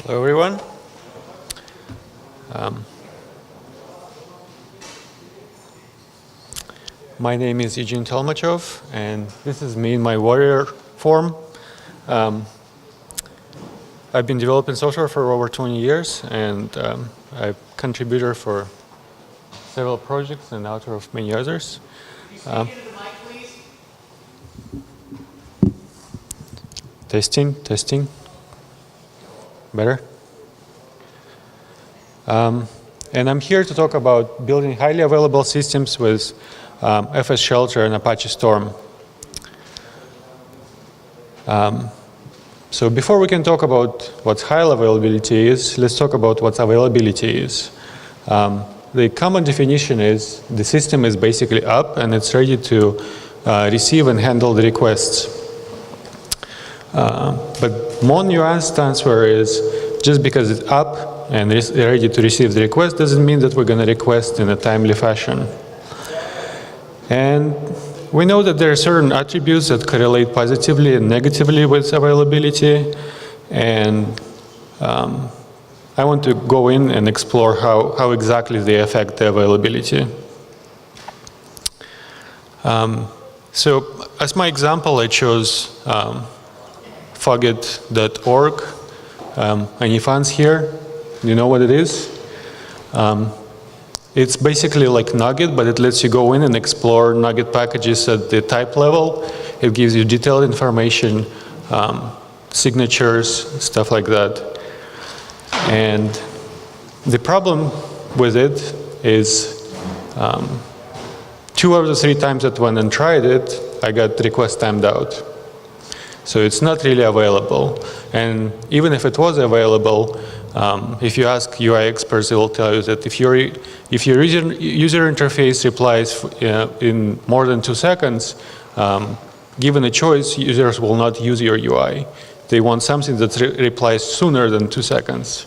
Hello, everyone. My name is Eugene Tolmachev, and this is me in my warrior form. I've been developing software for over 20 years, and I'm a contributor for several projects and author of many others. Testing. Better? And I'm here to talk about building highly available systems with FS Shelter and Apache Storm. So before we can talk about what high availability is, let's talk about what availability is. The common definition is the system is basically up and it's ready to receive and handle the requests. But more nuanced answer is just because it's up and ready to receive the request doesn't mean that we're going to request in a timely fashion. And we know that there are certain attributes that correlate positively and negatively with availability. And I want to go in and explore how exactly they affect the availability. So as my example, I chose fogget.org. Any fans here? You know what it is? It's basically like Nugget, but it lets you go in and explore Nugget packages at the type level. It gives you detailed information, signatures, stuff like that. And the problem with it is 2 out of the 3 times that went and tried it, I got request timed out. So it's not really available. And even if it was available, if you ask UI experts, they will tell you that if your user interface replies in more than 2 seconds, given a choice, users will not use your UI. They want something that replies sooner than 2 seconds.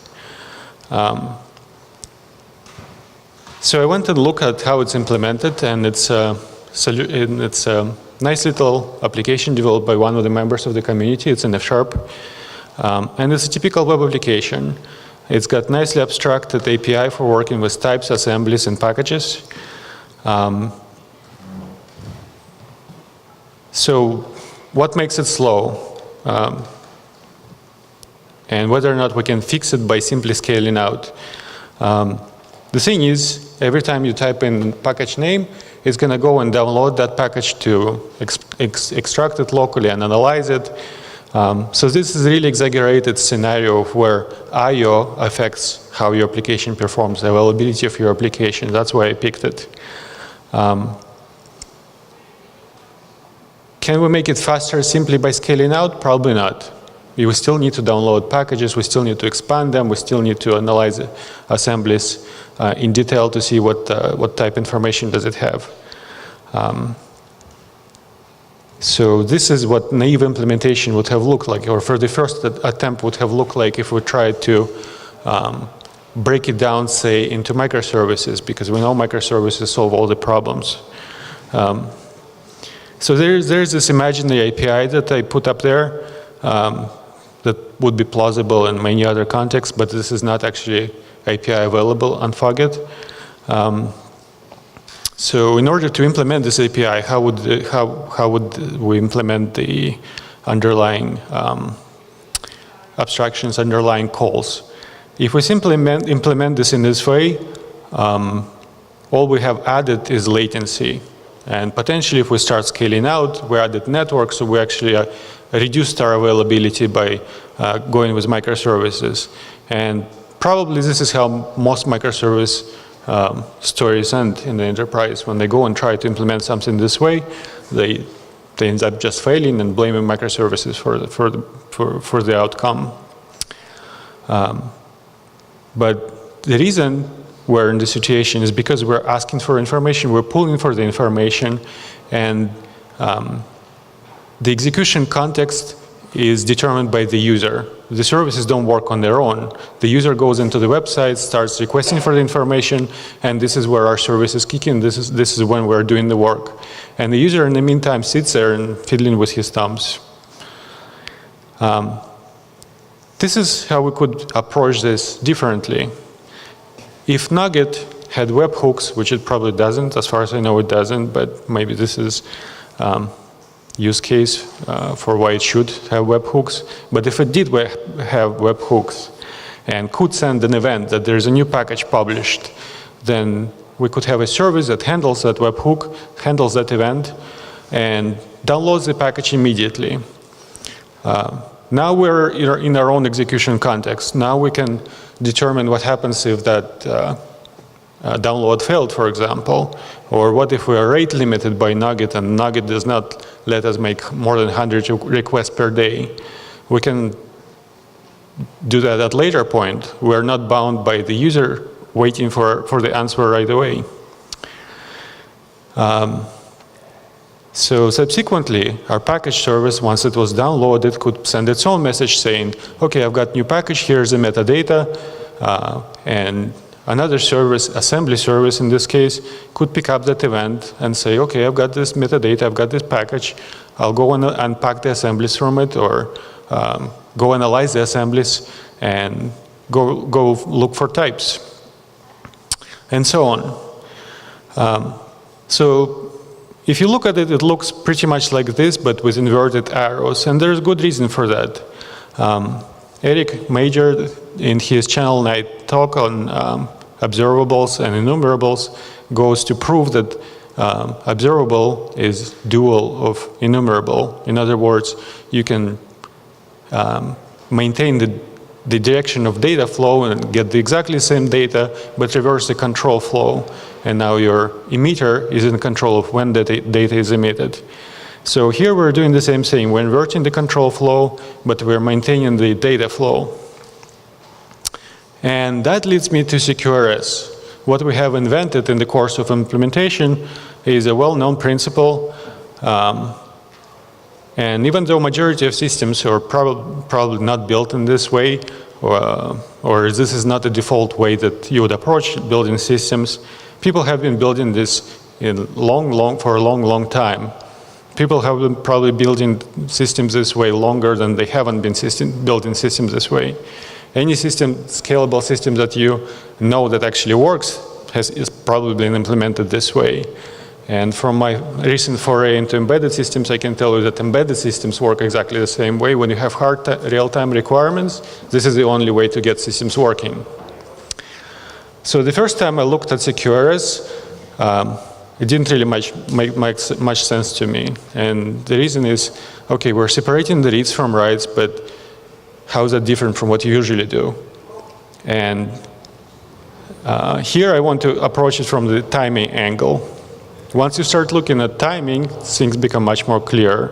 So I went and looked at how it's implemented, and it's a nice little application developed by one of the members of the community. It's in F#. And it's a typical web application. It's got nicely abstracted API for working with types, assemblies, and packages. So what makes it slow? And whether or not we can fix it by simply scaling out. The thing is, every time you type in package name, it's going to go and download that package to extract it locally and analyze it. So this is a really exaggerated scenario where I/O affects how your application performs, the availability of your application. That's why I picked it. Can we make it faster simply by scaling out? Probably not. We still need to download packages. We still need to expand them. We still need to analyze assemblies in detail to see what type information does it have. So this is what naive implementation would have looked like, or for the first attempt would have looked like if we tried to break it down, say, into microservices, because we know microservices solve all the problems. So there's this imaginary API that I put up there that would be plausible in many other contexts, but this is not actually API available on Fogget. So in order to implement this API, how would we implement the underlying abstractions, underlying calls? If we simply implement this in this way, all we have added is latency. And potentially, if we start scaling out, we added network, so we actually reduced our availability by going with microservices. And probably this is how most microservice stories end in the enterprise. When they go and try to implement something this way, they end up just failing and blaming microservices for the outcome. But the reason we're in this situation is because we're asking for information, we're pulling for the information, and the execution context is determined by the user. The services don't work on their own. The user goes into the website, starts requesting for the information, and this is where our services kick in. This is when we're doing the work. And the user in the meantime sits there and fiddling with his thumbs. This is how we could approach this differently. If Nugget had webhooks, which it probably doesn't, as far as I know it doesn't, but maybe this is use case for why it should have webhooks. But if it did have webhooks and could send an event that there's a new package published, then we could have a service that handles that webhook, handles that event, and downloads the package immediately. Now we're in our own execution context. Now we can determine what happens if that download failed, for example, or what if we are rate limited by Nugget and Nugget does not let us make more than 100 requests per day. We can do that at a later point. We're not bound by the user waiting for the answer right away. So subsequently, our package service, once it was downloaded, could send its own message saying, okay, I've got new package, here's the metadata, and another service, assembly service in this case, could pick up that event and say, okay, I've got this metadata, I've got this package, I'll go and unpack the assemblies from it, or go analyze the assemblies and go look for types, and so on. So if you look at it, it looks pretty much like this, but with inverted arrows, and there's good reason for that. Eric majored in his Channel 9 talk on observables and enumerables, goes to prove that observable is dual of enumerable. In other words, you can maintain the direction of data flow and get the exactly same data, but reverse the control flow. And now your emitter is in control of when the data is emitted. So here we're doing the same thing. We're inverting the control flow, but we're maintaining the data flow. And that leads me to CQRS. What we have invented in the course of implementation is a well-known principle. And even though majority of systems are probably not built in this way, or this is not the default way that you would approach building systems, people have been building this for a long time. People have been probably building systems this way longer than they haven't been building systems this way. Any scalable system that you know that actually works is probably been implemented this way. And from my recent foray into embedded systems, I can tell you that embedded systems work exactly the same way. When you have hard real-time requirements, this is the only way to get systems working. So the first time I looked at CQRS, it didn't really make much sense to me. And the reason is, okay, we're separating the reads from writes, but how is that different from what you usually do? And here I want to approach it from the timing angle. Once you start looking at timing, things become much more clear.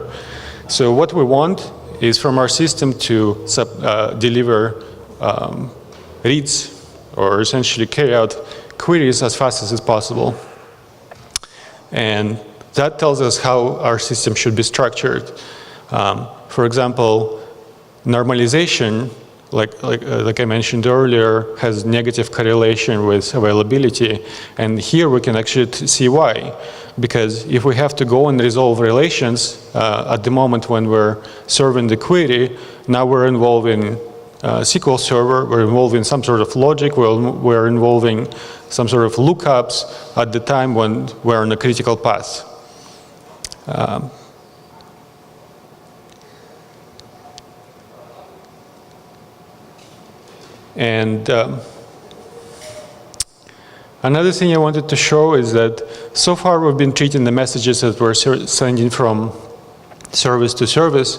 So what we want is from our system to deliver reads, or essentially carry out queries as fast as possible. And that tells us how our system should be structured. For example, normalization, like I mentioned earlier, has negative correlation with availability. And here we can actually see why. Because if we have to go and resolve relations at the moment when we're serving the query, now we're involving SQL Server, we're involving some sort of logic, we're involving some sort of lookups at the time when we're on a critical path. And another thing I wanted to show is that so far we've been treating the messages that we're sending from service to service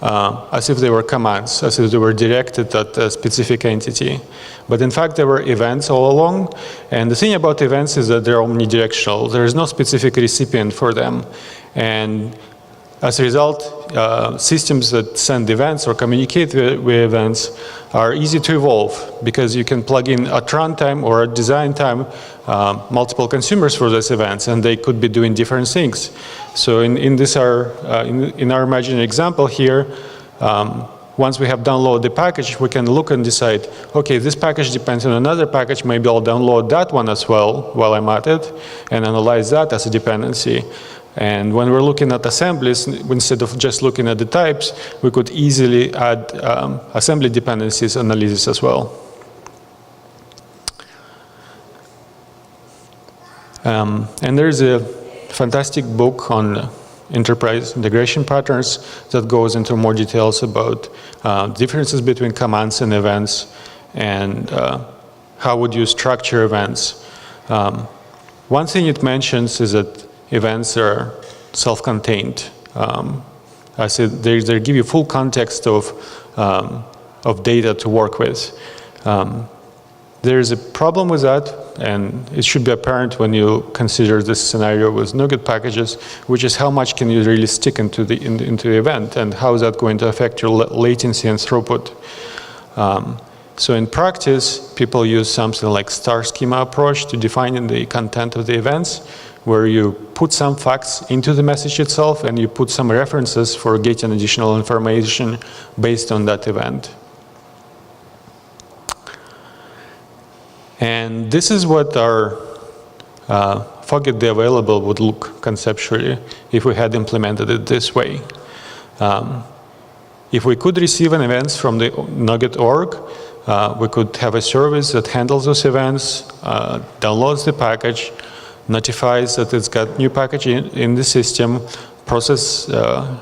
as if they were commands, as if they were directed at a specific entity. But in fact, there were events all along. And the thing about events is that they're omnidirectional. There is no specific recipient for them. And as a result, systems that send events or communicate with events are easy to evolve because you can plug in at runtime or at design time multiple consumers for those events, and they could be doing different things. So in our imagined example here, once we have downloaded the package, we can look and decide, okay, this package depends on another package, maybe I'll download that one as well while I'm at it, and analyze that as a dependency. And when we're looking at assemblies, instead of just looking at the types, we could easily add assembly dependencies analysis as well. And there's a fantastic book on enterprise integration patterns that goes into more details about differences between commands and events, and how would you structure events. One thing it mentions is that events are self-contained. I said they give you full context of data to work with. There's a problem with that, and it should be apparent when you consider this scenario with NuGet packages, which is how much can you really stick into the event, and how is that going to affect your latency and throughput. So in practice, people use something like star schema approach to defining the content of the events, where you put some facts into the message itself, and you put some references for getting additional information based on that event. And this is what our forget the available would look conceptually if we had implemented it this way. If we could receive an events from the NuGet org, we could have a service that handles those events, downloads the package, notifies that it's got new package in the system, process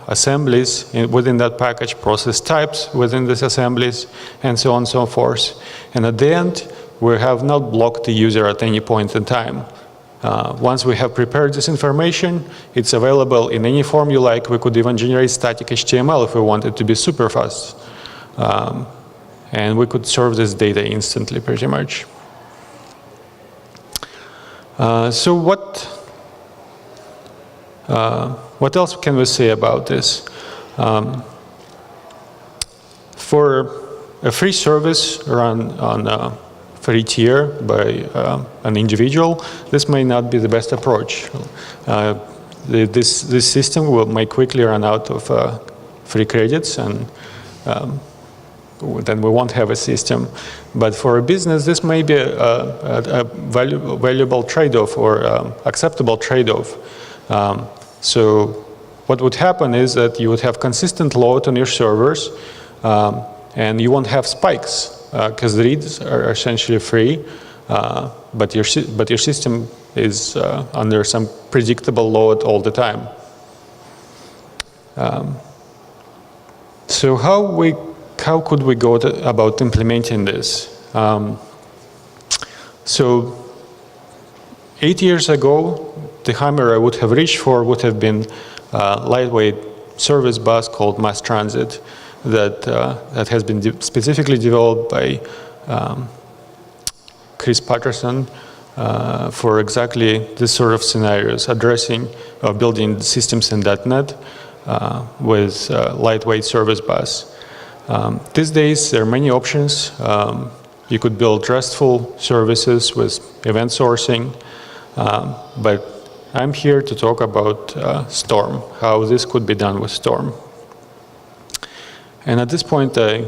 assemblies within that package, process types within these assemblies, and so on and so forth. And at the end, we have not blocked the user at any point in time. Once we have prepared this information, it's available in any form you like. We could even generate static HTML if we wanted to be super fast. And we could serve this data instantly, pretty much. So what else can we say about this? For a free service run on free tier by an individual, this may not be the best approach. This system may quickly run out of free credits, and then we won't have a system. But for a business, this may be a valuable trade-off or acceptable trade-off. So what would happen is that you would have consistent load on your servers, and you won't have spikes, because the reads are essentially free, but your system is under some predictable load all the time. So how could we go about implementing this? So 8 years ago, the hammer I would have reached for would have been a lightweight service bus called mass transit that has been specifically developed by Chris Patterson for exactly this sort of scenarios, addressing building systems in .NET with lightweight service bus. These days, there are many options. You could build RESTful services with event sourcing, but I'm here to talk about Storm, how this could be done with Storm. And at this point, I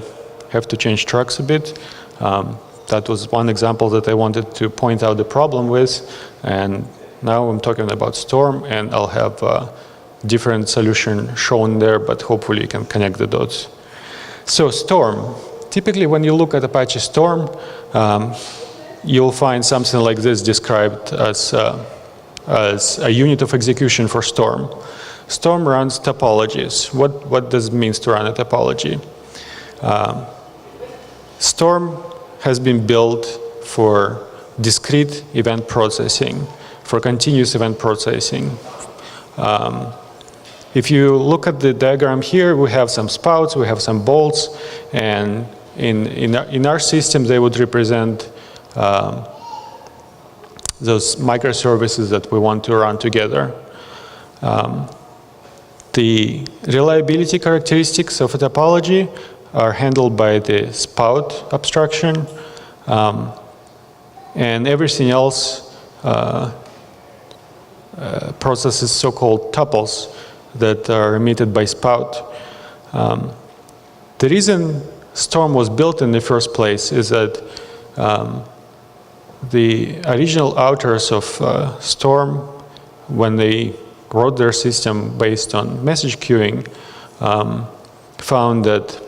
have to change tracks a bit. That was one example that I wanted to point out the problem with, and now I'm talking about Storm, and I'll have a different solution shown there, but hopefully you can connect the dots. So Storm. Typically, when you look at Apache Storm, you'll find something like this described as a unit of execution for Storm. Storm runs topologies. What does it mean to run a topology? Storm has been built for discrete event processing, for continuous event processing. If you look at the diagram here, we have some spouts, we have some bolts, and in our system, they would represent those microservices that we want to run together. The reliability characteristics of a topology are handled by the spout abstraction, and everything else processes so-called tuples that are emitted by spout. The reason Storm was built in the first place is that the original authors of Storm, when they wrote their system based on message queuing, found that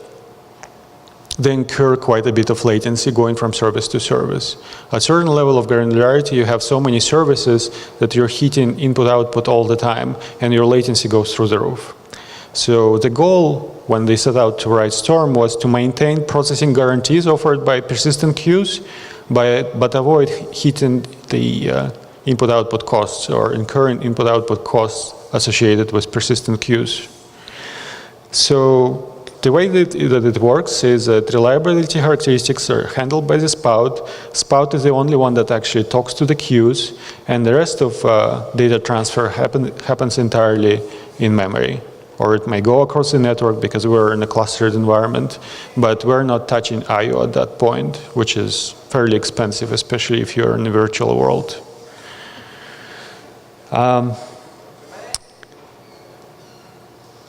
they incur quite a bit of latency going from service to service. At a certain level of granularity, you have so many services that you're hitting input-output all the time, and your latency goes through the roof. So the goal, when they set out to write Storm, was to maintain processing guarantees offered by persistent queues, but avoid hitting the input-output costs or incurring input-output costs associated with persistent queues. So the way that it works is that reliability characteristics are handled by the spout. Spout is the only one that actually talks to the queues, and the rest of data transfer happens entirely in memory. Or it may go across the network because we're in a clustered environment, but we're not touching I/O at that point, which is fairly expensive, especially if you're in a virtual world.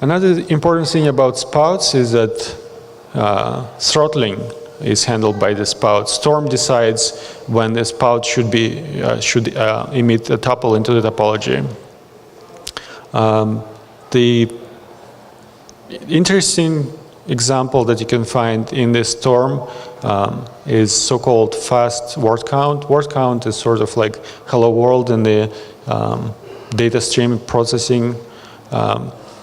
Another important thing about spouts is that throttling is handled by the spout. Storm decides when the spout should emit a tuple into the topology. The interesting example that you can find in this Storm is so-called fast word count. Word count is sort of like hello world in the data stream processing.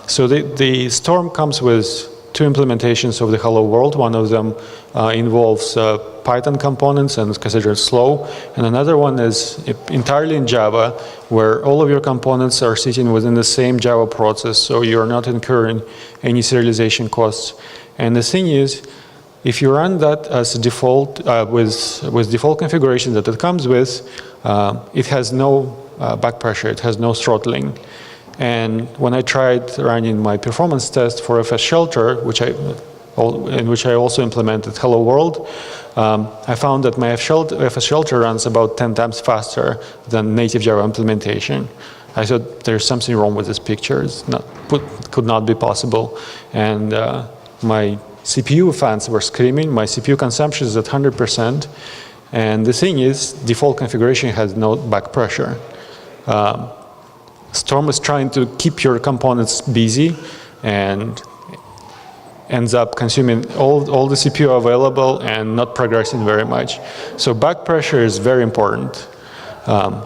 So the Storm comes with two implementations of the hello world. One of them involves Python components and is considered slow. And another one is entirely in Java, where all of your components are sitting within the same Java process, so you're not incurring any serialization costs. And the thing is, if you run that as a default, with default configuration that it comes with, it has no back pressure, it has no throttling. And when I tried running my performance test for FS Shelter, in which I also implemented Hello World, I found that my FS Shelter runs about 10 times faster than native Java implementation. I thought there's something wrong with this picture. Could not be possible. And my CPU fans were screaming. My CPU consumption is at 100%. And the thing is, default configuration has no back pressure. Storm is trying to keep your components busy and ends up consuming all the CPU available and not progressing very much. So back pressure is very important.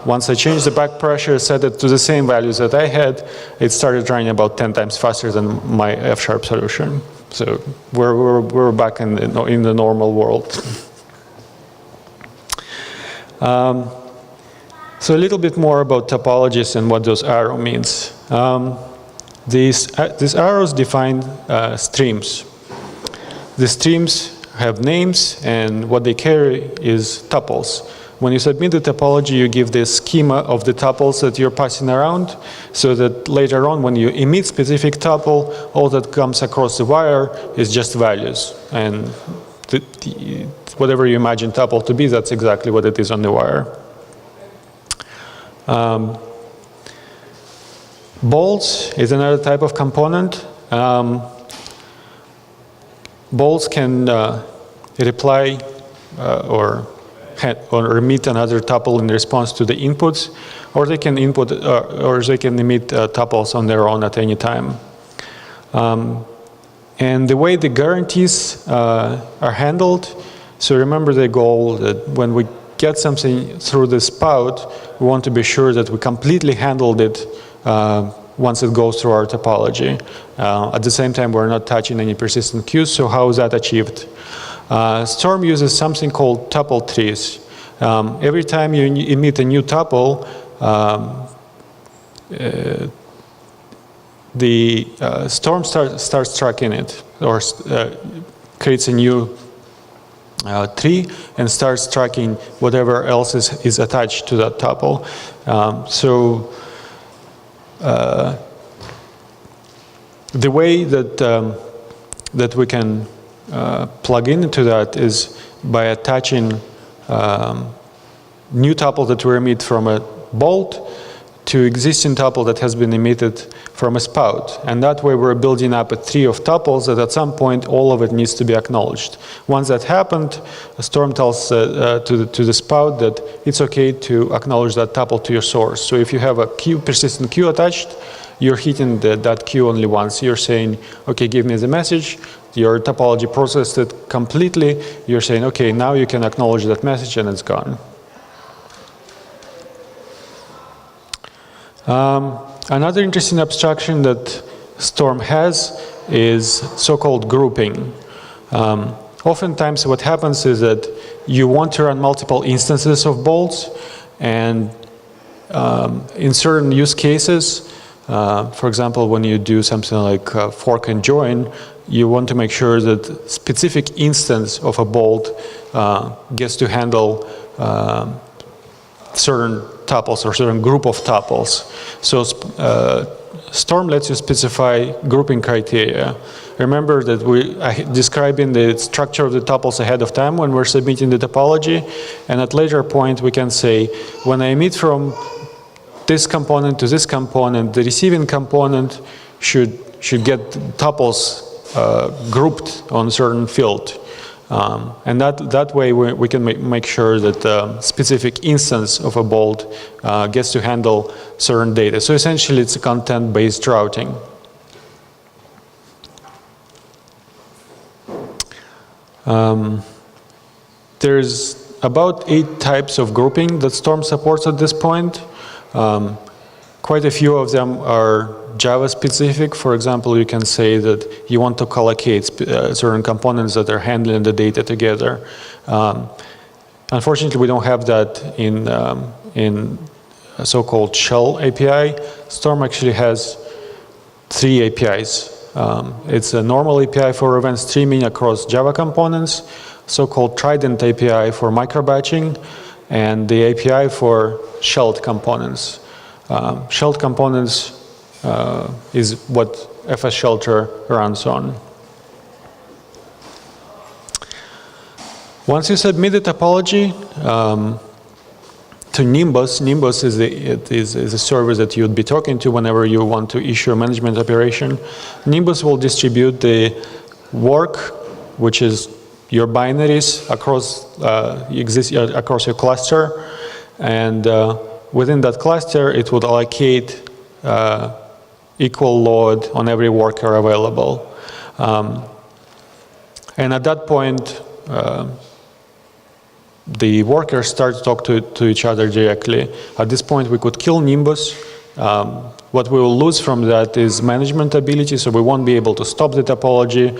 Once I changed the back pressure, set it to the same values that I had, it started running about 10 times faster than my F-sharp solution. So we're back in the normal world. So a little bit more about topologies and what those arrows means. These arrows define streams. The streams have names, and what they carry is tuples. When you submit the topology, you give the schema of the tuples that you're passing around, so that later on, when you emit specific tuple, all that comes across the wire is just values. And whatever you imagine tuple to be, that's exactly what it is on the wire. Bolts is another type of component. Bolts can reply or emit another tuple in response to the inputs, or they can input or they can emit tuples on their own at any time. And the way the guarantees are handled, so remember the goal that when we get something through the spout, we want to be sure that we completely handled it once it goes through our topology. At the same time, we're not touching any persistent queues, so how is that achieved? Storm uses something called tuple trees. Every time you emit a new tuple, the Storm starts tracking it, or creates a new tree and starts tracking whatever else is attached to that tuple. The way that we can plug into that is by attaching new tuple that we emit from a bolt to existing tuple that has been emitted from a spout. And that way we're building up a tree of tuples that at some point all of it needs to be acknowledged. Once that happened, Storm tells to the spout that it's okay to acknowledge that tuple to your source. So if you have a queue, persistent queue attached, you're hitting that queue only once. You're saying, okay, give me the message. Your topology processed it completely. You're saying, okay, now you can acknowledge that message and it's gone. Another interesting abstraction that Storm has is so-called grouping. Oftentimes what happens is that you want to run multiple instances of bolts, and in certain use cases, for example, when you do something like fork and join, you want to make sure that specific instance of a bolt gets to handle certain tuples or certain group of tuples. So Storm lets you specify grouping criteria. Remember that we're describing the structure of the tuples ahead of time when we're submitting the topology, and at later point we can say, when I emit from this component to this component, the receiving component should get tuples grouped on a certain field. And that way we can make sure that a specific instance of a bolt gets to handle certain data. So essentially it's a content-based routing. There's about 8 types of grouping that Storm supports at this point. Quite a few of them are Java specific. For example, you can say that you want to collocate certain components that are handling the data together. Unfortunately, we don't have that in a so-called shell API. Storm actually has 3 APIs. It's a normal API for event streaming across Java components, so-called Trident API for microbatching, and the API for shelled components. Shelled components is what FS Shelter runs on. Once you submit the topology to Nimbus, Nimbus is a service that you'd be talking to whenever you want to issue a management operation. Nimbus will distribute the work, which is your binaries across your cluster, and within that cluster, it would allocate equal load on every worker available. And at that point, the workers start to talk to each other directly. At this point, we could kill Nimbus. What we will lose from that is management ability, so we won't be able to stop the topology.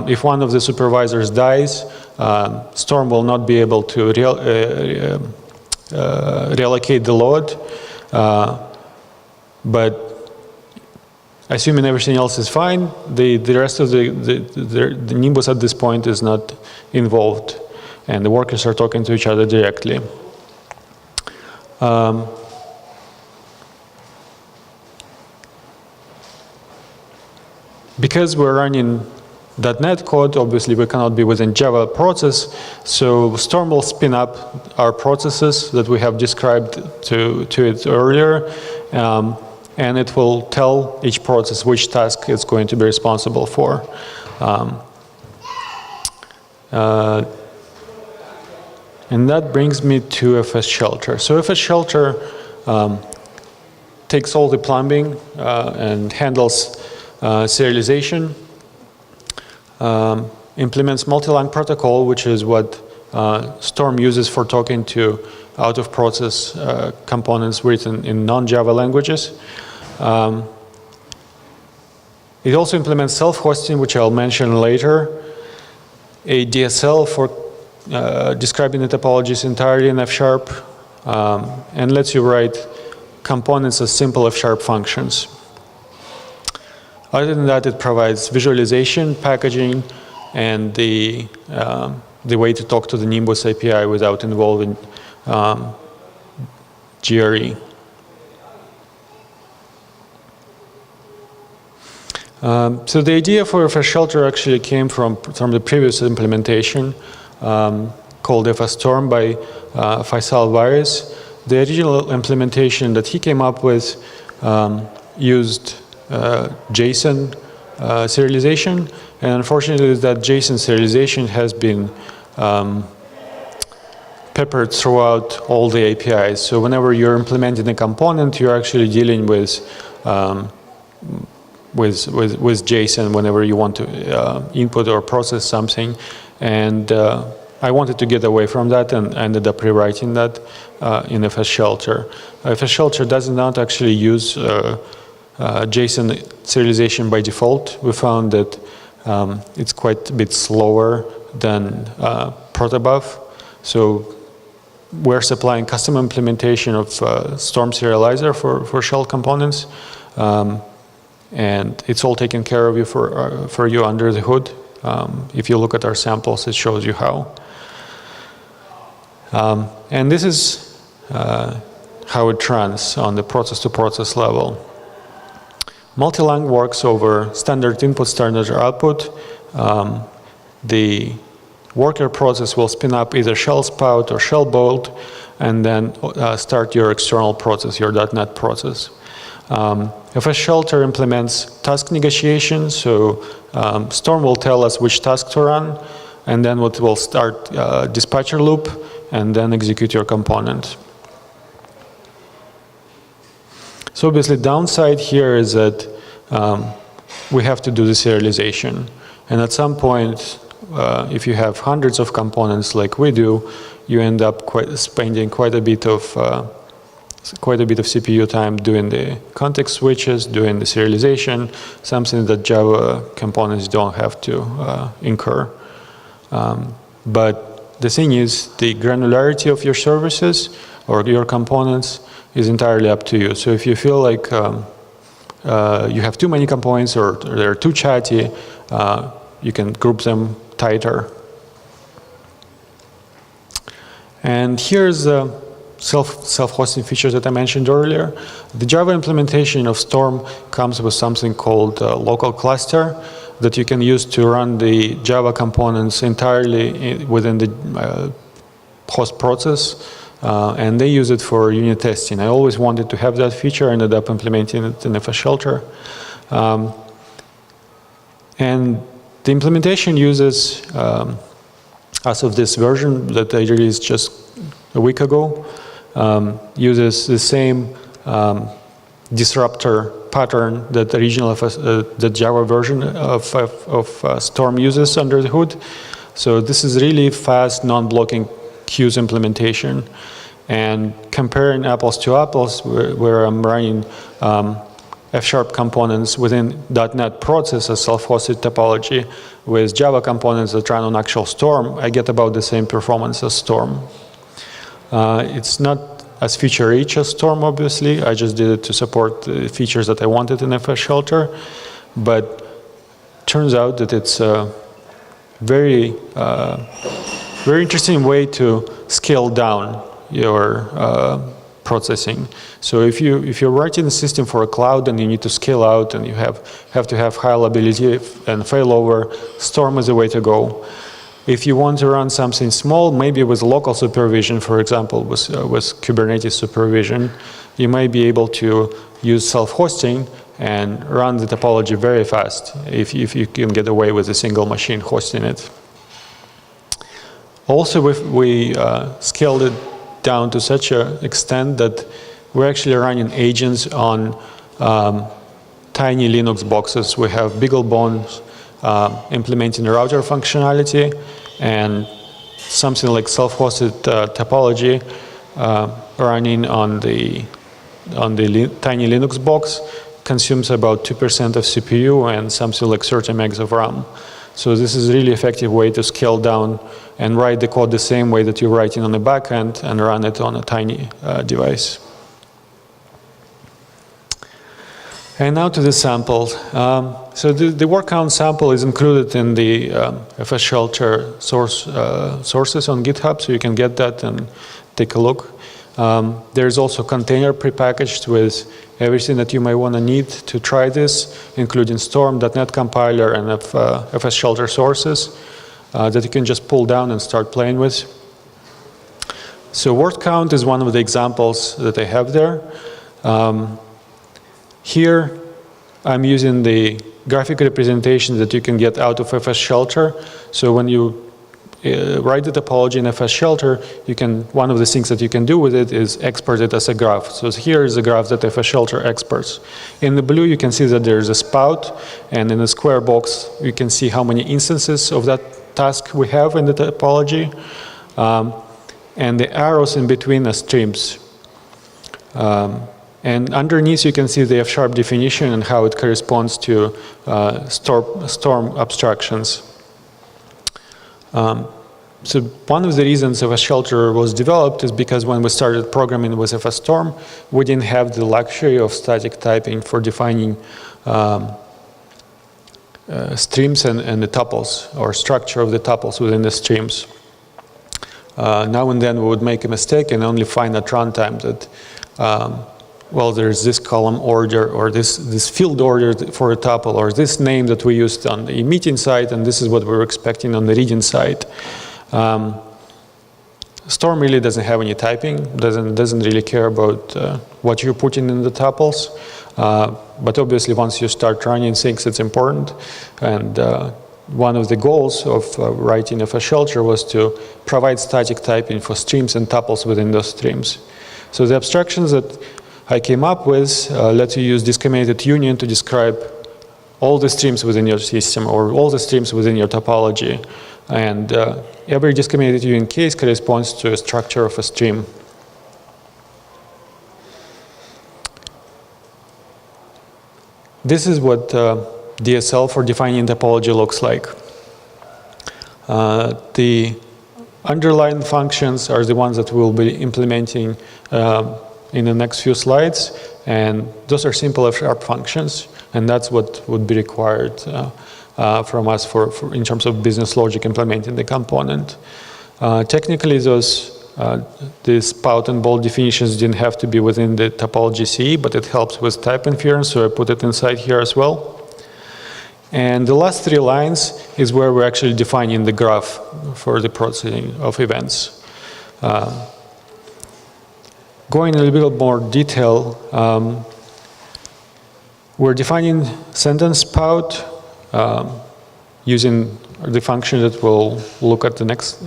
If one of the supervisors dies, Storm will not be able to reallocate the load, but assuming everything else is fine, the rest of the Nimbus at this point is not involved, and the workers are talking to each other directly. Because we're running .NET code, obviously we cannot be within Java process, so Storm will spin up our processes that we have described to it earlier, and it will tell each process which task it's going to be responsible for. And that brings me to FS Shelter. So FS Shelter takes all the plumbing and handles serialization. Implements multi-line protocol, which is what Storm uses for talking to out-of-process components written in non-Java languages. It also implements self-hosting, which I'll mention later, a DSL for describing the topologies entirely in F#, and lets you write components as simple F# functions. Other than that, it provides visualization, packaging, and the way to talk to the Nimbus API without involving GRE. So the idea for FS Shelter actually came from the previous implementation called FS Storm by Faisal Varis. the original implementation that he came up with used JSON serialization, and unfortunately that JSON serialization has been peppered throughout all the APIs. So whenever you're implementing a component, you're actually dealing with JSON whenever you want to input or process something. And I wanted to get away from that and ended up rewriting that in FS Shelter. FS Shelter does not actually use JSON serialization by default. We found that it's quite a bit slower than protobuf. So we're supplying custom implementation of Storm Serializer for shell components. And it's all taken care of for you under the hood. If you look at our samples, it shows you how. And this is how it runs on the process-to-process level. Multilang works over standard input, standard output. The worker process will spin up either shell spout or shell bolt, and then start your external process, your .NET process. FS Shelter implements task negotiation, so Storm will tell us which task to run, and then it will start dispatcher loop, and then execute your component. So obviously, downside here is that we have to do the serialization, and at some point, if you have hundreds of components like we do, you end up spending quite a bit of CPU time doing the context switches, doing the serialization, something that Java components don't have to incur. But the thing is, the granularity of your services or your components is entirely up to you. So if you feel like you have too many components or they're too chatty, you can group them tighter. And here's self-hosting features that I mentioned earlier. The Java implementation of Storm comes with something called local cluster that you can use to run the Java components entirely within the host process, and they use it for unit testing. I always wanted to have that feature, ended up implementing it in FS Shelter. And the implementation uses, as of this version that I released just a week ago, uses the same disruptor pattern that the original the Java version of Storm uses under the hood. So this is really fast, non-blocking queues implementation. And comparing apples to apples, where I'm running F# components within .NET process as self-hosted topology with Java components that run on actual Storm, I get about the same performance as Storm. It's not as feature-rich as Storm, obviously. I just did it to support the features that I wanted in FS Shelter. But turns out that it's a very interesting way to scale down your processing. So if you're writing a system for a cloud and you need to scale out and you have to have high reliability and failover, Storm is the way to go. If you want to run something small, maybe with local supervision, for example, with Kubernetes supervision, you might be able to use self-hosting and run the topology very fast if you can get away with a single machine hosting it. Also, we scaled it down to such an extent that we're actually running agents on tiny Linux boxes. We have BeagleBone implementing router functionality, and something like self-hosted topology running on the tiny Linux box consumes about 2% of CPU and something like 30 megs of RAM. So this is a really effective way to scale down and write the code the same way that you're writing on the back end and run it on a tiny device. And now to the samples. So the word count sample is included in the FS Shelter sources on GitHub, so you can get that and take a look. There's also a container prepackaged with everything that you might want to need to try this, including Storm, .NET compiler, and FS Shelter sources that you can just pull down and start playing with. So word count is one of the examples that I have there. Here, I'm using the graphic representation that you can get out of FS Shelter. So when you write the topology in FS Shelter, one of the things that you can do with it is export it as a graph. So here is a graph that FS Shelter exports. In the blue, you can see that there's a spout, and in the square box, you can see how many instances of that task we have in the topology. And the arrows in between are streams. And underneath, you can see the F-sharp definition and how it corresponds to storm abstractions. So one of the reasons FS Shelter was developed is because when we started programming with FS Storm, we didn't have the luxury of static typing for defining streams and the tuples, or structure of the tuples within the streams. Now and then we would make a mistake and only find at runtime that, well, there's this column order or this field order for a tuple, or this name that we used on the emitting side, and this is what we were expecting on the reading side. Storm really doesn't have any typing, doesn't really care about what you're putting in the tuples. But obviously, once you start running things, it's important. And one of the goals of writing FS Shelter was to provide static typing for streams and tuples within those streams. So the abstractions that I came up with let you use discriminated union to describe all the streams within your system, or all the streams within your topology. And every discriminated union case corresponds to a structure of a stream. This is what DSL for defining topology looks like. The underlying functions are the ones that we'll be implementing in the next few slides, and those are simple F-sharp functions, and that's what would be required from us in terms of business logic implementing the component. Technically, the spout and bold definitions didn't have to be within the topology CE, but it helps with type inference, so I put it inside here as well. And the last 3 lines is where we're actually defining the graph for the processing of events. Going in a little bit more detail, we're defining sentence spout using the function that we'll look at the next.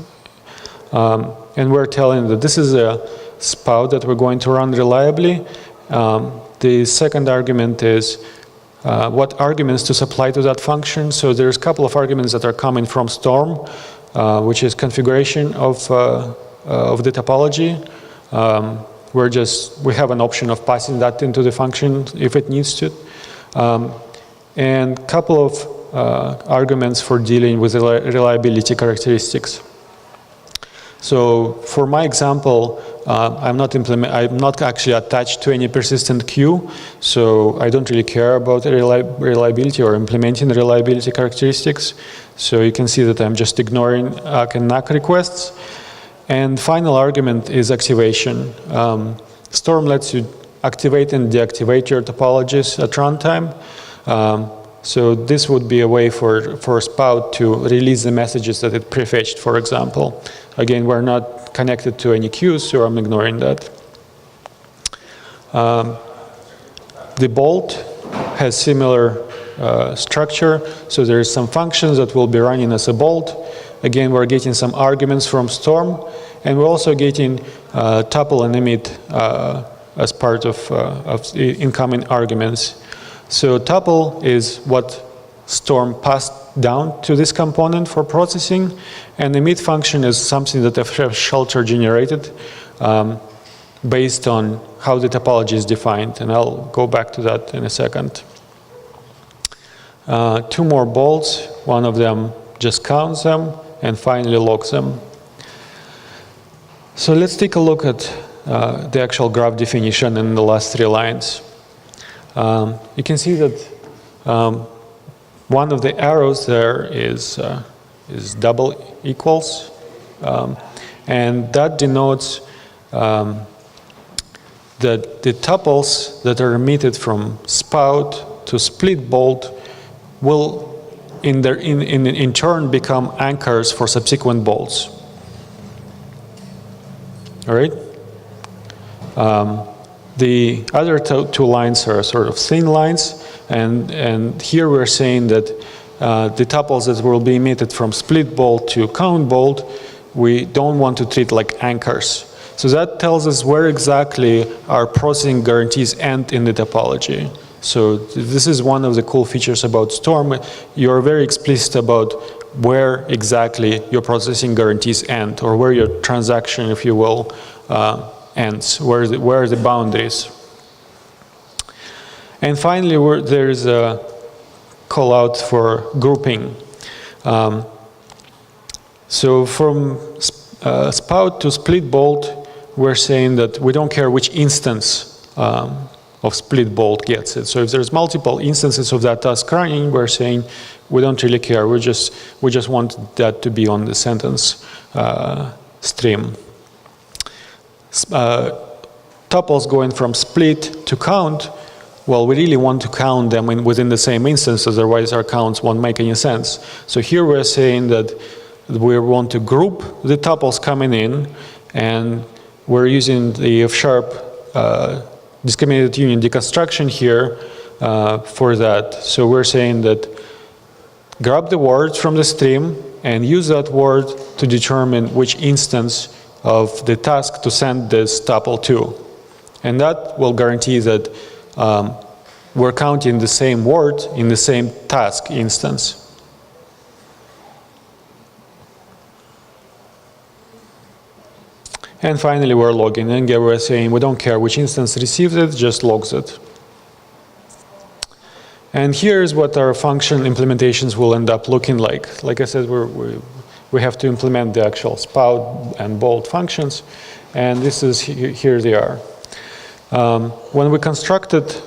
And we're telling that this is a spout that we're going to run reliably. The second argument is what arguments to supply to that function. So there's a couple of arguments that are coming from Storm, which is configuration of the topology. We have an option of passing that into the function if it needs to. And a couple of arguments for dealing with reliability characteristics. So for my example, I'm not actually attached to any persistent queue, so I don't really care about reliability or implementing reliability characteristics. So you can see that I'm just ignoring ACK and NACK requests. And final argument is activation. Storm lets you activate and deactivate your topologies at runtime. So this would be a way for Spout to release the messages that it prefetched, for example. Again, we're not connected to any queues, so I'm ignoring that. The bolt has similar structure, so there's some functions that will be running as a bolt. Again, we're getting some arguments from Storm, and we're also getting tuple and emit as part of the incoming arguments. So tuple is what Storm passed down to this component for processing, and the emit function is something that FS Shelter generated based on how the topology is defined, and I'll go back to that in a second. 2 more bolts, one of them just counts them, and finally logs them. So let's take a look at the actual graph definition in the last 3 lines. You can see that one of the arrows there is double equals, and that denotes that the tuples that are emitted from spout to split bolt will in turn become anchors for subsequent bolts. All right. The other two lines are sort of thin lines, and here we're saying that the tuples that will be emitted from split bolt to count bolt, we don't want to treat like anchors. So that tells us where exactly our processing guarantees end in the topology. So this is one of the cool features about Storm. You're very explicit about where exactly your processing guarantees end, or where your transaction, if you will, ends, where are the boundaries. And finally, there is a call out for grouping. So from spout to split bolt, we're saying that we don't care which instance of split bolt gets it. So if there's multiple instances of that task running, we're saying we don't really care. We just want that to be on the sentence stream. Tuples going from split to count, well, we really want to count them within the same instance, otherwise our counts won't make any sense. So here we're saying that we want to group the tuples coming in, and we're using the F-sharp discriminated union deconstruction here for that. So we're saying that grab the word from the stream and use that word to determine which instance of the task to send this tuple to. And that will guarantee that we're counting the same word in the same task instance. And finally, we're logging, and we're saying we don't care which instance receives it, just logs it. And here's what our function implementations will end up looking like. Like I said, we have to implement the actual spout and bolt functions, and this is here they are. When we constructed,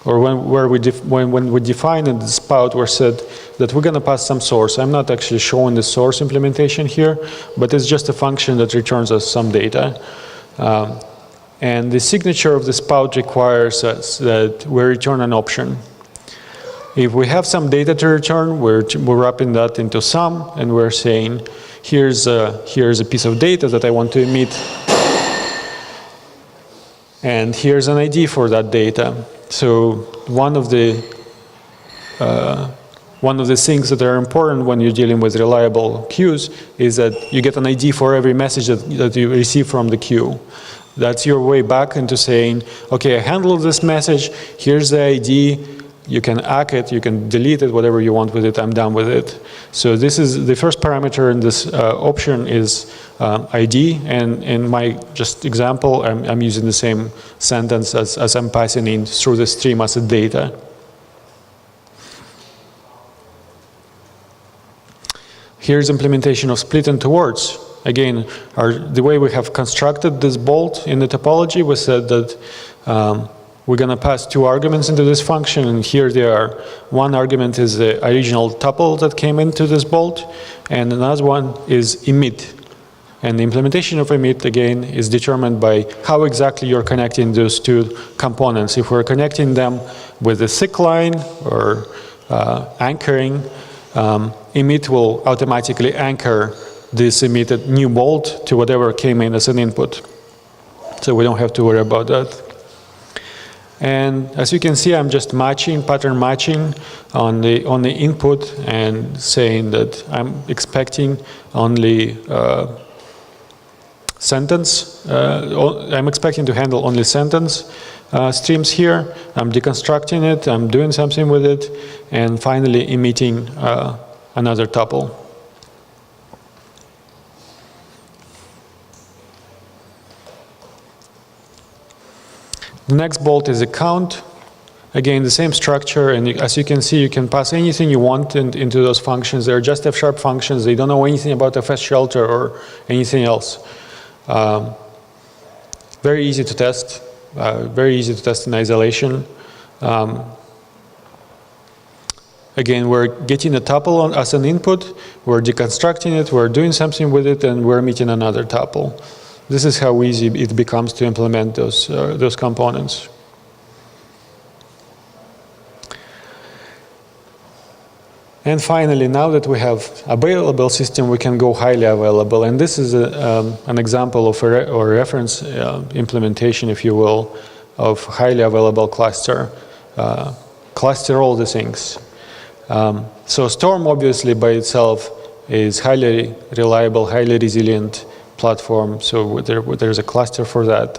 or when we defined the spout, we said that we're going to pass some source. I'm not actually showing the source implementation here, but it's just a function that returns us some data. And the signature of the spout requires us that we return an option. If we have some data to return, we're wrapping that into sum, and we're saying, here's a piece of data that I want to emit, and here's an ID for that data. So one of the things that are important when you're dealing with reliable queues is that you get an ID for every message that you receive from the queue. That's your way back into saying, okay, I handled this message, here's the ID, you can hack it, you can delete it, whatever you want with it, I'm done with it. So this is the first parameter in this option is ID, and in my just example, I'm using the same sentence as I'm passing in through the stream as a data. Here's implementation of split into words. Again, the way we have constructed this bolt in the topology, we said that we're going to pass two arguments into this function, and here they are. One argument is the original tuple that came into this bolt, and another one is emit. And the implementation of emit, again, is determined by how exactly you're connecting those two components. If we're connecting them with a thick line or anchoring, emit will automatically anchor this emitted new bolt to whatever came in as an input. So we don't have to worry about that. And as you can see, I'm just matching, pattern matching on the input and saying that I'm expecting only sentence. I'm expecting to handle only sentence streams here. I'm deconstructing it, I'm doing something with it, and finally emitting another tuple. The next bolt is a count. Again, the same structure, and as you can see, you can pass anything you want into those functions. They're just F-sharp functions. They don't know anything about FS shelter or anything else. Very easy to test. Very easy to test in isolation. Again, we're getting a tuple as an input. We're deconstructing it. We're doing something with it, and we're emitting another tuple. This is how easy it becomes to implement those components. And finally, now that we have available system, we can go highly available. And this is an example of or reference implementation, if you will, of highly available cluster. Cluster all the things. So Storm, obviously, by itself is highly reliable, highly resilient platform. So there's a cluster for that.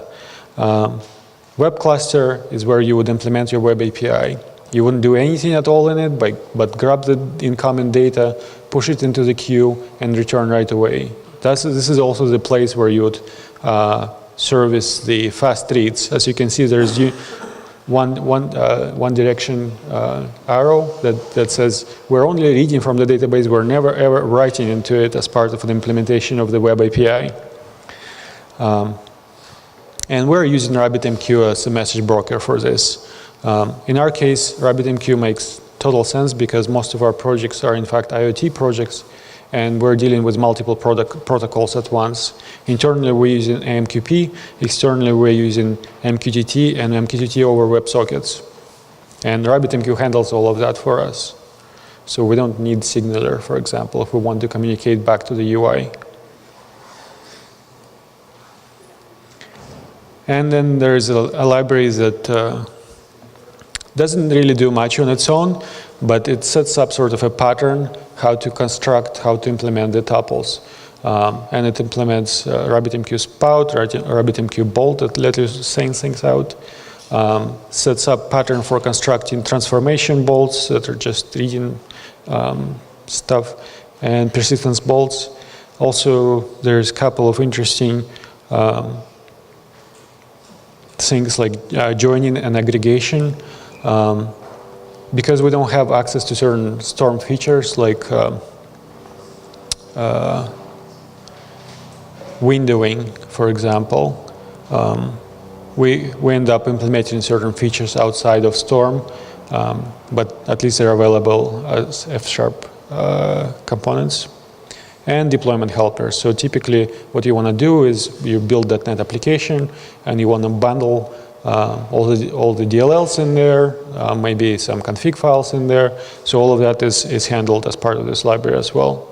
Web cluster is where you would implement your web API. You wouldn't do anything at all in it, but grab the incoming data, push it into the queue, and return right away. This is also the place where you would service the fast reads. As you can see, there's one direction arrow that says we're only reading from the database. We're never ever writing into it as part of the implementation of the web API. And we're using RabbitMQ as a message broker for this. In our case, RabbitMQ makes total sense because most of our projects are in fact IoT projects, and we're dealing with multiple protocols at once. Internally, we're using AMQP. Externally, we're using MQTT and MQTT over WebSockets. And RabbitMQ handles all of that for us. So we don't need Signaler, for example, if we want to communicate back to the UI. And then there's a library that doesn't really do much on its own, but it sets up sort of a pattern how to construct, how to implement the tuples. And it implements RabbitMQ spout, RabbitMQ bolt that lets you send things out. Sets up pattern for constructing transformation bolts that are just reading stuff, and persistence bolts. Also, there's a couple of interesting things like joining and aggregation. Because we don't have access to certain Storm features like windowing, for example, we end up implementing certain features outside of Storm, but at least they're available as F# components. And deployment helpers. So typically what you want to do is you build that .NET application and you want to bundle all the DLLs in there, maybe some config files in there. So all of that is handled as part of this library as well.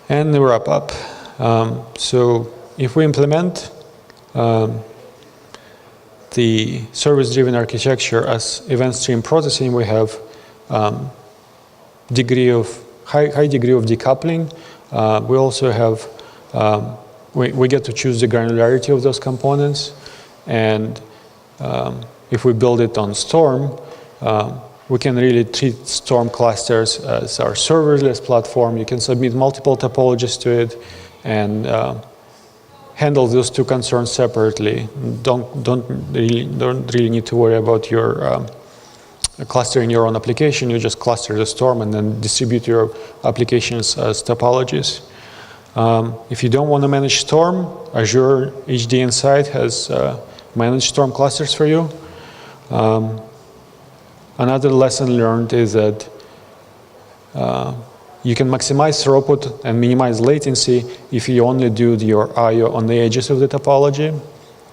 And the wrap up. So if we implement the service-driven architecture as event stream processing, we have high degree of decoupling. We also have we get to choose the granularity of those components, and if we build it on Storm, we can really treat Storm clusters as our serverless platform. You can submit multiple topologies to it and handle those two concerns separately. Don't really need to worry about your clustering your own application. You just cluster the Storm and then distribute your applications as topologies. If you don't want to manage Storm, Azure HD Insight has managed Storm clusters for you. Another lesson learned is that you can maximize throughput and minimize latency if you only do your I/O on the edges of the topology.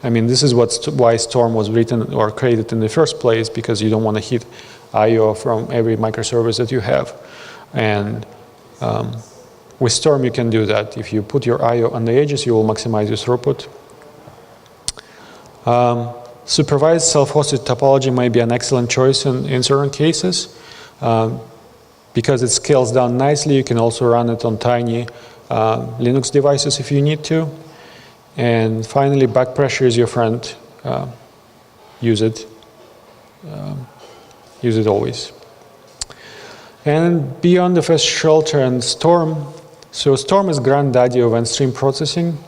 I mean, this is why Storm was written or created in the first place, because you don't want to hit I/O from every microservice that you have. And with Storm, you can do that. If you put your I/O on the edges, you will maximize your throughput. Supervised self-hosted topology may be an excellent choice in certain cases. Because it scales down nicely, you can also run it on tiny Linux devices if you need to. And finally, back pressure is your friend. Use it. Use it always. And beyond the fast shelter and Storm, so Storm is granddaddy of event stream processing.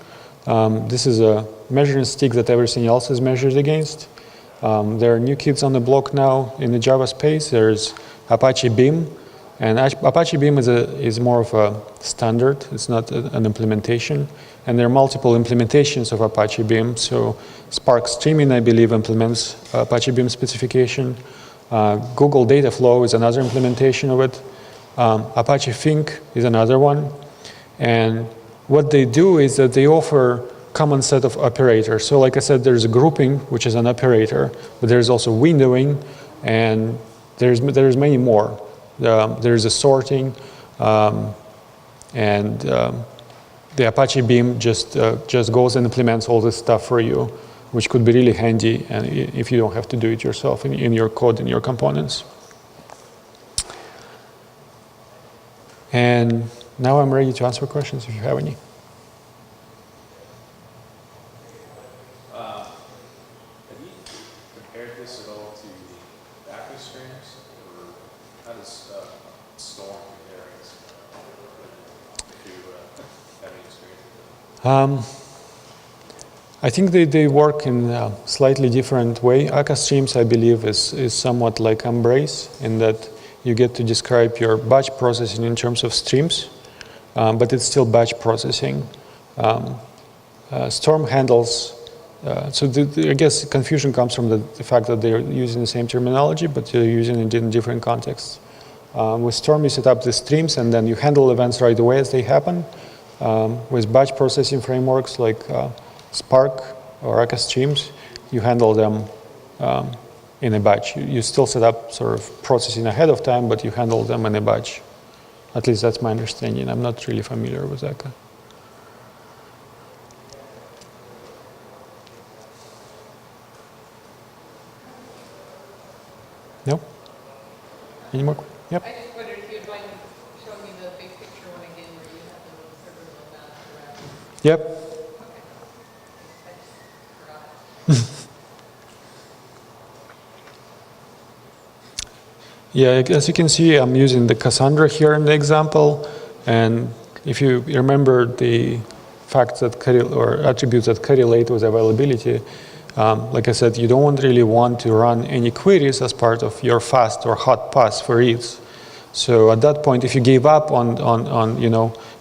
This is a measuring stick that everything else is measured against. There are new kids on the block now in the Java space. There's Apache Beam. And Apache Beam is more of a standard. It's not an implementation. And there are multiple implementations of Apache Beam. So Spark Streaming, I believe, implements Apache Beam specification. Google Dataflow is another implementation of it. Apache Think is another one. And what they do is that they offer common set of operators. So like I said, there's a grouping, which is an operator, but there's also windowing and there's many more. There's a sorting, and the Apache Beam just goes and implements all this stuff for you, which could be really handy, and if you don't have to do it yourself in your code, in your components. And now I'm ready to answer questions if you have any. Have you compared this at all to the backup streams, or how does Storm compare if you have any experience with it? I think they work in a slightly different way. Akka streams, I believe, is somewhat like Embrace in that you get to describe your batch processing in terms of streams, but it's still batch processing. Storm handles, I guess confusion comes from the fact that they're using the same terminology, but they're using it in different contexts. With Storm, you set up the streams, and then you handle events right away as they happen. With batch processing frameworks like Spark or Akka streams, you handle them in a batch. You still set up sort of processing ahead of time, but you handle them in a batch. At least that's my understanding. I'm not really familiar with Akka. No? Any more? Yep. I just wondered if you'd mind showing me the big picture one again where you have the server map around. Yep. Okay. I just forgot. Yeah, as you can see, I'm using the Cassandra here in the example. And if you remember the facts that or attributes that correlate with availability, like I said, you don't really want to run any queries as part of your fast or hot pass for reads. So at that point, if you gave up on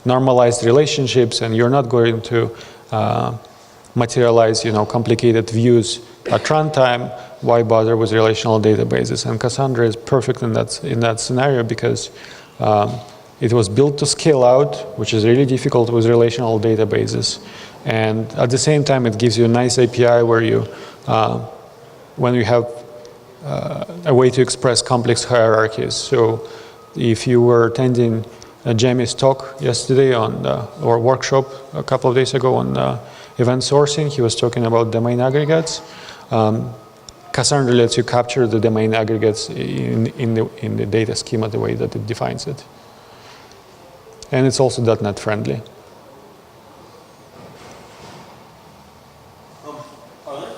normalized relationships and you're not going to materialize complicated views at runtime, why bother with relational databases? And Cassandra is perfect in that scenario because it was built to scale out, which is really difficult with relational databases. And at the same time, it gives you a nice API where you, when you have a way to express complex hierarchies. So if you were attending Jamie's talk yesterday or workshop a couple of days ago on event sourcing, he was talking about domain aggregates. Cassandra lets you capture the domain aggregates in the data schema the way that it defines it. And it's also .NET friendly. Are there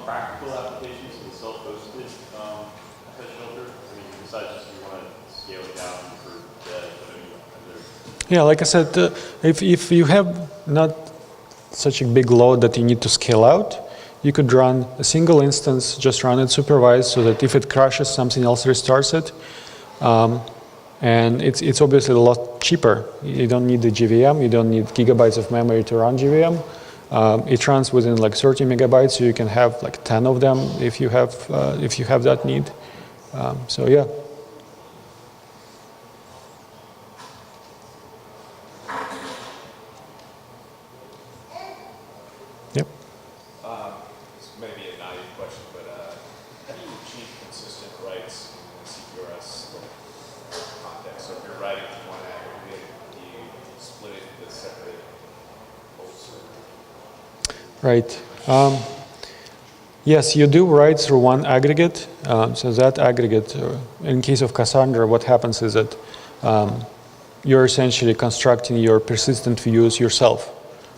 practical applications of the self-hosted Apache filter? I mean, besides just you want to scale it down for dev, yeah, like I said, if you have not such a big load that you need to scale out, you could run a single instance, just run it supervised so that if it crashes, something else restarts it. And it's obviously a lot cheaper. You don't need the JVM. You don't need gigabytes of memory to run JVM. It runs within like 30 megabytes, so you can have like 10 of them if you have that need. So yeah. Yep. This may be a naive question, but how do you achieve consistent writes in the CQRS context? So if you're writing to one aggregate, do you split it into separate hosts? Right. Yes, you do write through one aggregate. So that aggregate, in case of Cassandra, what happens is that you're essentially constructing your persistent views yourself.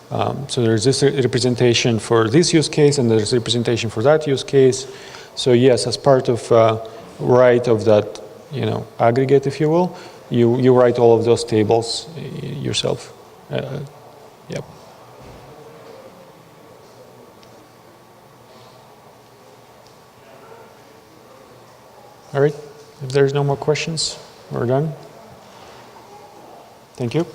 So there's this representation for this use case, and there's representation for that use case. So yes, as part of write of that, aggregate, if you will, you write all of those tables yourself. Yep. All right. If there's no more questions, we're done. Thank you.